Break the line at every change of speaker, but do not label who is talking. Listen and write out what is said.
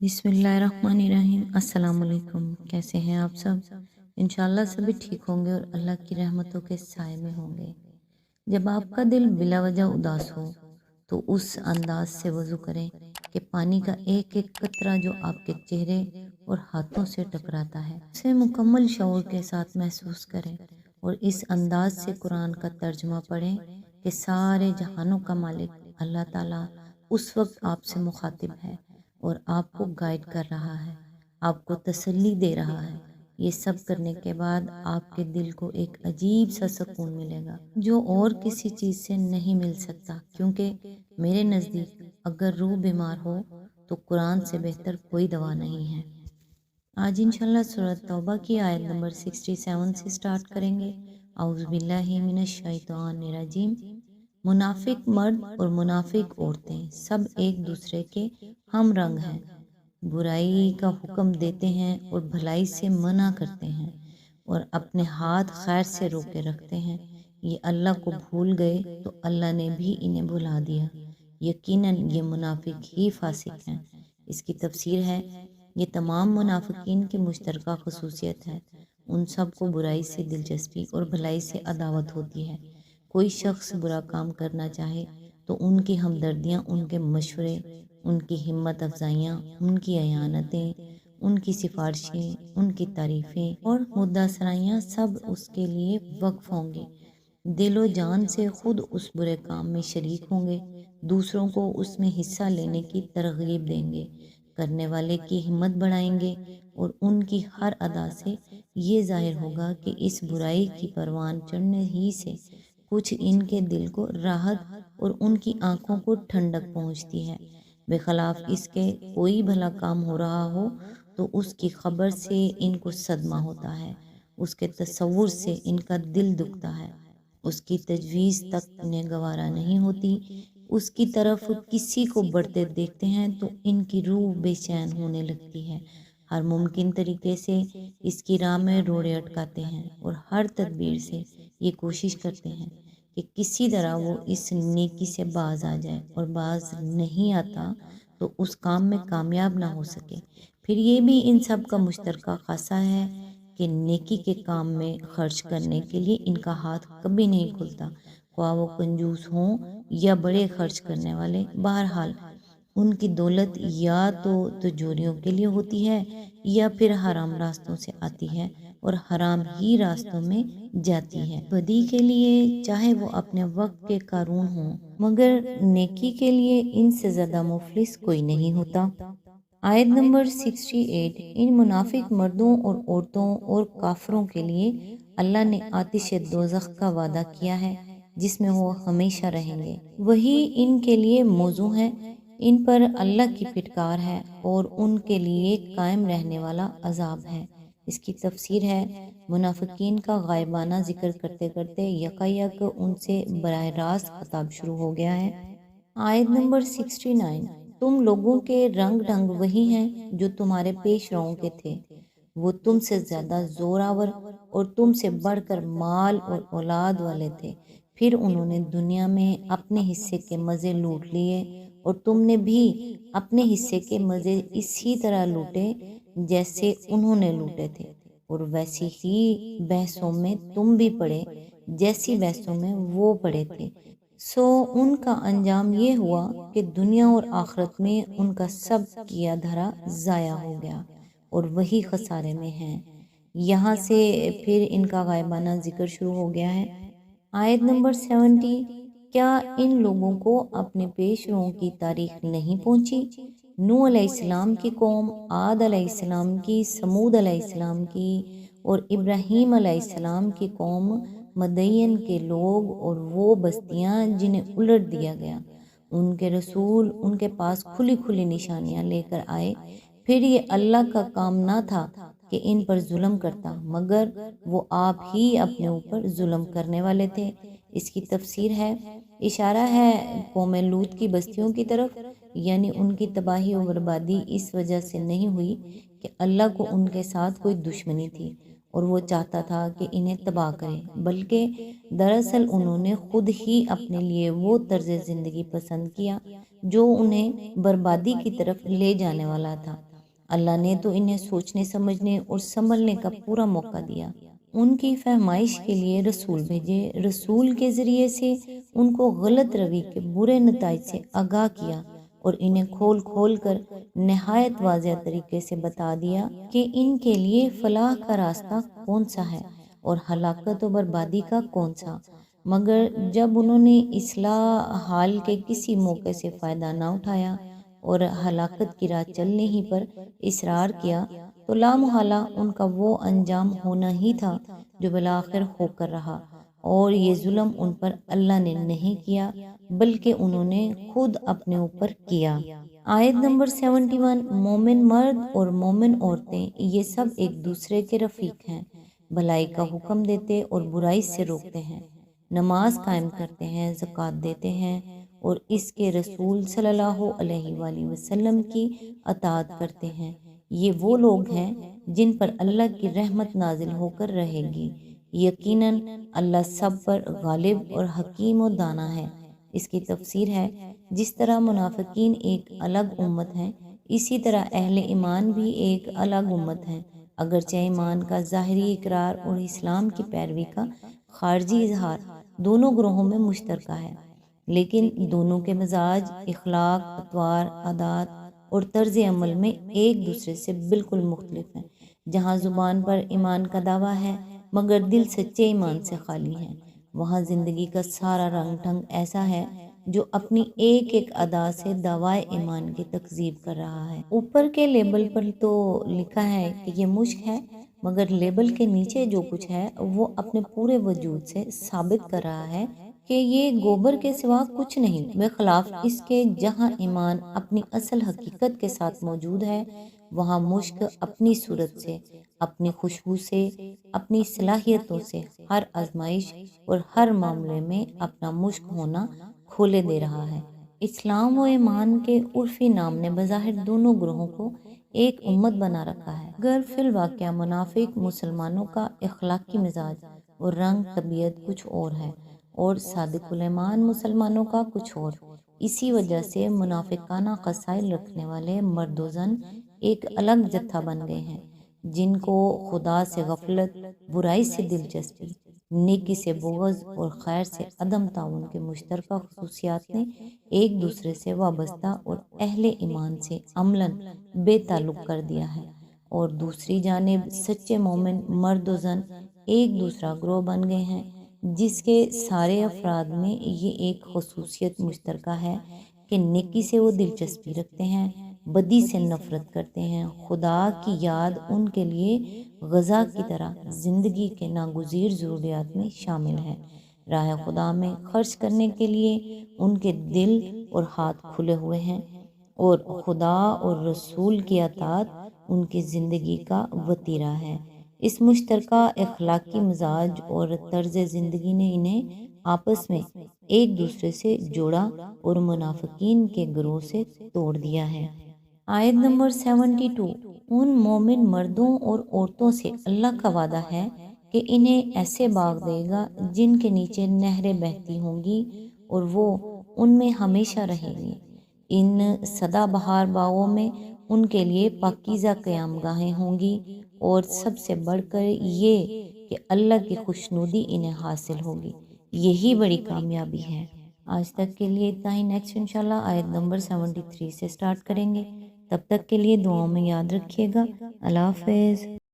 بسم اللہ الرحمن الرحیم۔ السلام علیکم، کیسے ہیں آپ سب؟ انشاءاللہ سبھی ٹھیک ہوں گے اور اللہ کی رحمتوں کے سائے میں ہوں گے۔ جب آپ کا دل بلا وجہ اداس ہو تو اس انداز سے وضو کریں کہ پانی کا ایک ایک قطرہ جو آپ کے چہرے اور ہاتھوں سے ٹکراتا ہے اسے مکمل شعور کے ساتھ محسوس کریں، اور اس انداز سے قرآن کا ترجمہ پڑھیں کہ سارے جہانوں کا مالک اللہ تعالیٰ اس وقت آپ سے مخاطب ہے اور آپ کو گائیڈ کر رہا ہے، آپ کو تسلی دے رہا ہے۔ یہ سب کرنے کے بعد آپ کے دل کو ایک عجیب سا سکون ملے گا جو اور کسی چیز سے نہیں مل سکتا، کیونکہ میرے نزدیک اگر روح بیمار ہو تو قرآن سے بہتر کوئی دوا نہیں ہے۔ آج انشاءاللہ سورۃ توبہ کی آیت نمبر 67 سے سٹارٹ کریں گے۔ اعوذ باللہ من الشیطان الرجیم۔ منافق مرد اور منافق عورتیں سب ایک دوسرے کے ہم رنگ ہیں، برائی کا حکم دیتے ہیں اور بھلائی سے منع کرتے ہیں، اور اپنے ہاتھ خیر سے روکے رکھتے ہیں۔ یہ اللہ کو بھول گئے تو اللہ نے بھی انہیں بھلا دیا، یقیناً یہ منافق ہی فاسق ہیں۔ اس کی تفسیر ہے، یہ تمام منافقین کی مشترکہ خصوصیت ہے، ان سب کو برائی سے دلچسپی اور بھلائی سے عداوت ہوتی ہے۔ کوئی شخص برا کام کرنا چاہے تو ان کی ہمدردیاں، ان کے مشورے، ان کی ہمت افزائیاں، ان کی اعانتیں، ان کی سفارشیں، ان کی تعریفیں اور مدعا سرائیاں سب اس کے لیے وقف ہوں گی۔ دل و جان سے خود اس برے کام میں شریک ہوں گے، دوسروں کو اس میں حصہ لینے کی ترغیب دیں گے، کرنے والے کی ہمت بڑھائیں گے، اور ان کی ہر ادا سے یہ ظاہر ہوگا کہ اس برائی کی پروان چڑھنے ہی سے کچھ ان کے دل کو راحت اور ان کی آنکھوں کو ٹھنڈک پہنچتی ہے، بخلاف اس کے کوئی بھلا کام ہو رہا ہو تو اس کی خبر سے ان کو صدمہ ہوتا ہے، اس کے تصور سے ان کا دل دکھتا ہے، اس کی تجویز تک انہیں گوارا نہیں ہوتی، اس کی طرف کسی کو بڑھتے دیکھتے ہیں تو ان کی روح بے چین ہونے لگتی ہے، ہر ممکن طریقے سے اس کی راہ میں روڑے اٹکاتے ہیں، اور ہر تدبیر سے یہ کوشش کرتے ہیں کہ کسی طرح وہ اس نیکی سے باز آ جائے، اور باز نہیں آتا تو اس کام میں کامیاب نہ ہو سکے۔ پھر یہ بھی ان سب کا مشترکہ خاصہ ہے کہ نیکی کے کام میں خرچ کرنے کے لیے ان کا ہاتھ کبھی نہیں کھلتا، خواہ وہ کنجوس ہوں یا بڑے خرچ کرنے والے۔ بہرحال ان کی دولت یا تو تجوریوں کے لیے ہوتی ہے یا پھر حرام راستوں سے آتی ہے اور حرام ہی راستوں میں جاتی ہے۔ بدی کے لیے چاہے وہ اپنے وقت کے قارون ہوں، مگر نیکی کے لیے ان سے زیادہ مفلس کوئی نہیں ہوتا۔ آیت نمبر 68۔ ان منافق مردوں اور عورتوں اور کافروں کے لیے اللہ نے آتش دوزخ کا وعدہ کیا ہے جس میں وہ ہمیشہ رہیں گے، وہی ان کے لیے موضوع ہے، ان پر اللہ کی پھٹکار ہے اور ان کے لیے قائم رہنے والا عذاب ہے۔ اس کی تفسیر ہے، منافقین کا غائبانہ ذکر کرتے کرتے یکایک ان سے براہ راست خطاب شروع ہو گیا ہے۔ آیت نمبر 69۔ تم لوگوں کے رنگ ڈھنگ وہی ہیں جو تمہارے پیش روؤں کے تھے، وہ تم سے زیادہ زوراور اور تم سے بڑھ کر مال اور اولاد والے تھے، پھر انہوں نے دنیا میں اپنے حصے کے مزے لوٹ لیے اور تم نے بھی اپنے حصے کے مزے اسی طرح لوٹے جیسے انہوں نے لوٹے تھے، اور ویسی ہی بحثوں میں تم بھی پڑے جیسی بحثوں میں وہ پڑے تھے، سو ان کا انجام یہ ہوا کہ دنیا اور آخرت میں ان کا سب کیا دھرا ضائع ہو گیا اور وہی خسارے میں ہیں۔ یہاں سے پھر ان کا غائبانہ ذکر شروع ہو گیا ہے۔ آیت نمبر 70۔ کیا ان لوگوں کو اپنے پیش روؤں کی تاریخ نہیں پہنچی؟ نوح علیہ السلام کی قوم، عاد علیہ السلام کی، سمود علیہ السلام کی، اور ابراہیم علیہ السلام کی قوم، مدین کے لوگ اور وہ بستیاں جنہیں الٹ دیا گیا۔ ان کے رسول ان کے پاس کھلی کھلی نشانیاں لے کر آئے، پھر یہ اللہ کا کام نہ تھا کہ ان پر ظلم کرتا، مگر وہ آپ ہی اپنے اوپر ظلم کرنے والے تھے۔ اس کی تفسیر ہے، اشارہ ہے قوم لوط کی بستیوں کی طرف، یعنی ان کی تباہی و بربادی اس وجہ سے نہیں ہوئی کہ اللہ کو ان کے ساتھ کوئی دشمنی تھی اور وہ چاہتا تھا کہ انہیں تباہ کرے، بلکہ دراصل انہوں نے خود ہی اپنے لیے وہ طرز زندگی پسند کیا جو انہیں بربادی کی طرف لے جانے والا تھا۔ اللہ نے تو انہیں سوچنے سمجھنے اور سنبھلنے کا پورا موقع دیا، ان کی فہمائش کے لیے رسول بھیجے، رسول کے ذریعے سے ان کو غلط روی کے برے نتائج سے آگاہ کیا اور انہیں کھول کھول کر نہایت واضح طریقے سے بتا دیا کہ ان کے لیے فلاح کا راستہ کون سا ہے اور ہلاکت و بربادی کا کون سا۔ مگر جب انہوں نے اصلاح حال کے کسی موقع سے فائدہ نہ اٹھایا اور ہلاکت کی راہ چلنے ہی پر اصرار کیا تو لامحالہ ان کا وہ انجام ہونا ہی تھا جو بالآخر ہو کر رہا، اور یہ ظلم ان پر اللہ نے نہیں کیا بلکہ انہوں نے خود اپنے اوپر کیا۔ آیت نمبر 71، مومن مرد اور مومن عورتیں یہ سب ایک دوسرے کے رفیق ہیں، بھلائی کا حکم دیتے اور برائی سے روکتے ہیں، نماز قائم کرتے ہیں، زکوٰۃ دیتے ہیں اور اس کے رسول صلی اللہ علیہ وآلہ وسلم کی اطاعت کرتے ہیں۔ یہ وہ لوگ ہیں جن پر اللہ کی رحمت نازل ہو کر رہے گی، یقیناً اللہ سب پر غالب اور حکیم و دانا ہے۔ اس کی تفسیر ہے، جس طرح منافقین ایک الگ امت ہیں، اسی طرح اہل ایمان بھی ایک الگ امت ہیں، اگرچہ ایمان کا ظاہری اقرار اور اسلام کی پیروی کا خارجی اظہار دونوں گروہوں میں مشترکہ ہے، لیکن دونوں کے مزاج، اخلاق، اطوار، عادات اور طرز عمل میں ایک دوسرے سے بالکل مختلف ہیں۔ جہاں زبان پر ایمان کا دعویٰ ہے مگر دل سچے ایمان سے خالی ہے، وہاں زندگی کا سارا رنگ ڈھنگ ایسا ہے جو اپنی ایک ایک ادا سے دعویٰ ایمان کی تکذیب کر رہا ہے۔ اوپر کے لیبل پر تو لکھا ہے کہ یہ مشک ہے، مگر لیبل کے نیچے جو کچھ ہے وہ اپنے پورے وجود سے ثابت کر رہا ہے کہ یہ گوبر کے سوا کچھ نہیں، بخلاف اس کے جہاں ایمان اپنی اصل حقیقت کے ساتھ موجود ہے، وہاں مشک اپنی صورت سے، اپنی خوشبو سے، اپنی صلاحیتوں سے ہر آزمائش اور ہر معاملے میں اپنا مشک ہونا کھولے دے رہا ہے۔ اسلام و ایمان کے عرفی نام نے بظاہر دونوں گروہوں کو ایک امت بنا رکھا ہے، مگر فی الواقع منافق مسلمانوں کا اخلاقی مزاج اور رنگ طبیعت کچھ اور ہے، اور صادق الایمان مسلمانوں کا کچھ اور۔ اسی وجہ سے منافقانہ قصائل رکھنے والے مرد و زن ایک الگ جتھا بن گئے ہیں، جن کو خدا سے غفلت، برائی سے دلچسپی، نیکی سے بغض اور خیر سے عدم تعاون کے مشترکہ خصوصیات نے ایک دوسرے سے وابستہ اور اہل ایمان سے عملاً بے تعلق کر دیا ہے، اور دوسری جانب سچے مومن مرد و زن ایک دوسرا گروہ بن گئے ہیں جس کے سارے افراد میں یہ ایک خصوصیت مشترکہ ہے کہ نیکی سے وہ دلچسپی رکھتے ہیں، بدی سے نفرت کرتے ہیں، خدا کی یاد ان کے لیے غذا کی طرح زندگی کے ناگزیر ضروریات میں شامل ہے، راہ خدا میں خرچ کرنے کے لیے ان کے دل اور ہاتھ کھلے ہوئے ہیں، اور خدا اور رسول کی اطاعت ان کی زندگی کا وتیرہ ہے۔ اس مشترکہ اخلاقی مزاج اور طرز زندگی نے انہیں آپس میں ایک دوسرے سے جوڑا اور منافقین کے گروہ سے توڑ دیا ہے۔ آیت نمبر 72، ان مومن مردوں اور عورتوں سے اللہ کا وعدہ ہے کہ انہیں ایسے باغ دے گا جن کے نیچے نہریں بہتی ہوں گی اور وہ ان میں ہمیشہ رہیں گی۔ ان سدا بہار باغوں میں ان کے لیے پاکیزہ قیام گاہیں ہوں گی، اور سب سے بڑھ کر یہ کہ اللہ کی خوشنودی انہیں حاصل ہوگی، یہی بڑی کامیابی ہے۔ آج تک کے لیے اتنا ہی، نیکسٹ انشاءاللہ آیت نمبر 73 سے سٹارٹ کریں گے۔ تب تک کے لیے دعاؤں میں یاد رکھیے گا۔ اللہ حافظ۔